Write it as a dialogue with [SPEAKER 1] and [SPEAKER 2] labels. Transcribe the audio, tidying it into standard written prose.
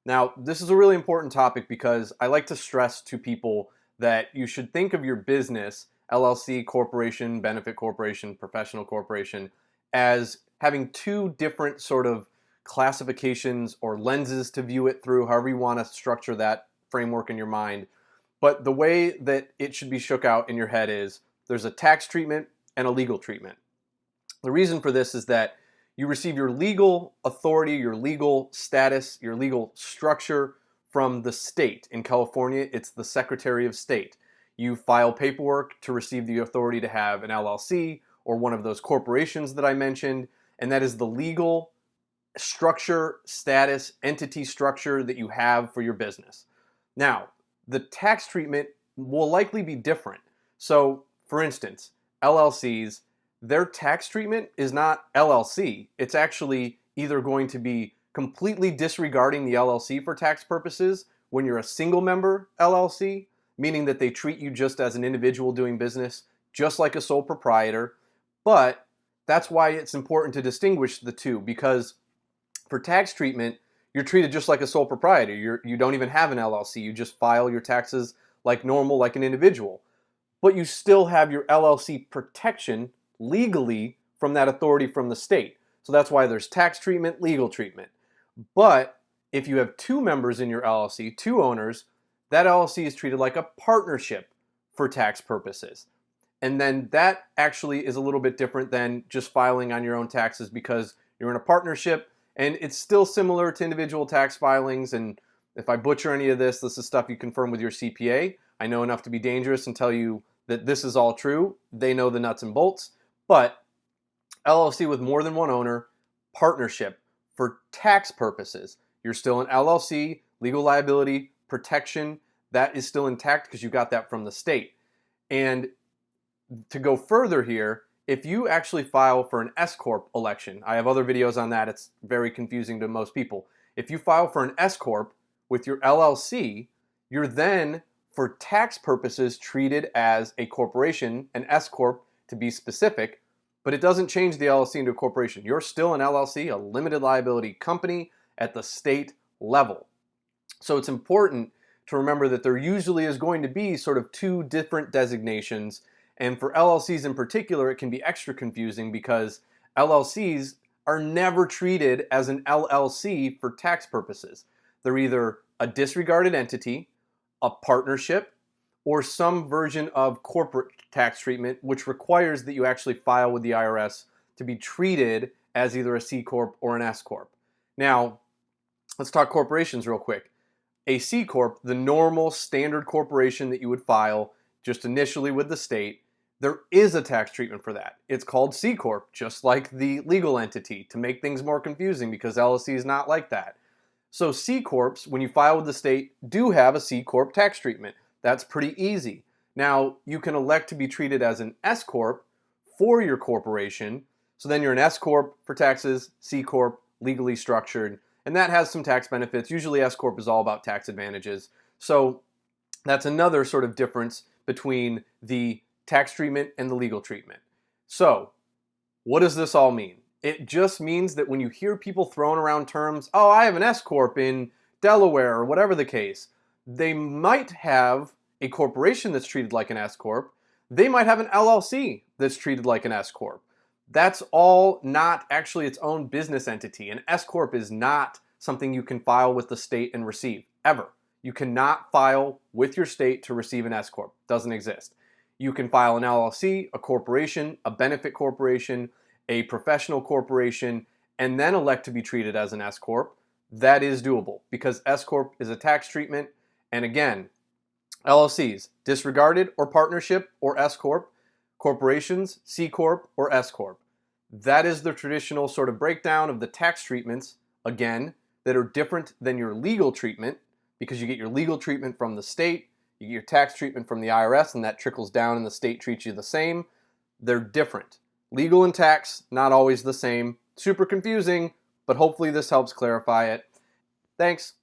[SPEAKER 1] Now, this is a really important topic because I like to stress to people that you should think of your business, LLC, corporation, benefit corporation, professional corporation, as having two different sort of classifications or lenses to view it through, however you want to structure that framework in your mind. But the way that it should be shook out in your head is there's a tax treatment and a legal treatment. The reason for this is that you receive your legal authority, your legal status, your legal structure from the state. In California, it's the Secretary of State. You file paperwork to receive the authority to have an LLC or one of those corporations that I mentioned, and that is the legal structure, status, entity structure that you have for your business. Now, the tax treatment will likely be different. So, for instance, LLCs, their tax treatment is not LLC. It's actually either going to be completely disregarding the LLC for tax purposes when you're a single member LLC, meaning that they treat you just as an individual doing business, just like a sole proprietor. But that's why it's important to distinguish the two, because for tax treatment, you're treated just like a sole proprietor. You don't even have an LLC. You just file your taxes like normal, like an individual. But you still have your LLC protection legally from that authority from the state. So that's why there's tax treatment, legal treatment. But if you have two members in your LLC, two owners, that LLC is treated like a partnership for tax purposes. And then that actually is a little bit different than just filing on your own taxes because you're in a partnership, and it's still similar to individual tax filings. And if I butcher any of this, this is stuff you confirm with your CPA. I know enough to be dangerous and tell you that this is all true. They know the nuts and bolts. But LLC with more than one owner, partnership for tax purposes. You're still an LLC, legal liability, protection, that is still intact because you got that from the state. And to go further here, if you actually file for an S-Corp election, I have other videos on that, it's very confusing to most people. If you file for an S-Corp with your LLC, you're then, for tax purposes, treated as a corporation, an S-Corp to be specific, but it doesn't change the LLC into a corporation. You're still an LLC, a limited liability company at the state level. So it's important to remember that there usually is going to be sort of two different designations. And for LLCs in particular, it can be extra confusing because LLCs are never treated as an LLC for tax purposes. They're either a disregarded entity, a partnership, or some version of corporate tax treatment, which requires that you actually file with the IRS to be treated as either a C Corp or an S Corp. Now, let's talk corporations real quick. A C Corp, the normal standard corporation that you would file just initially with the state, there is a tax treatment for that. It's called C Corp, just like the legal entity, to make things more confusing because LLC is not like that. So C Corps, when you file with the state, do have a C Corp tax treatment. That's pretty easy. Now, you can elect to be treated as an S Corp for your corporation. So then you're an S Corp for taxes, C Corp, legally structured, and that has some tax benefits. Usually S Corp is all about tax advantages. So that's another sort of difference between the tax treatment and the legal treatment. So what does this all mean? It just means that when you hear people throwing around terms, oh, I have an S Corp in Delaware or whatever the case, they might have a corporation that's treated like an S Corp. They might have an LLC that's treated like an S Corp. That's all not actually its own business entity. An S Corp is not something you can file with the state and receive, ever. You cannot file with your state to receive an S Corp. Doesn't exist. You can file an LLC, a corporation, a benefit corporation, a professional corporation, and then elect to be treated as an S Corp. That is doable because S Corp is a tax treatment. And again, LLCs, disregarded or partnership or S Corp, corporations, C Corp or S Corp. That is the traditional sort of breakdown of the tax treatments, again, that are different than your legal treatment because you get your legal treatment from the state, you get your tax treatment from the IRS, and that trickles down and the state treats you the same. They're different. Legal and tax, not always the same. Super confusing, but hopefully this helps clarify it. Thanks.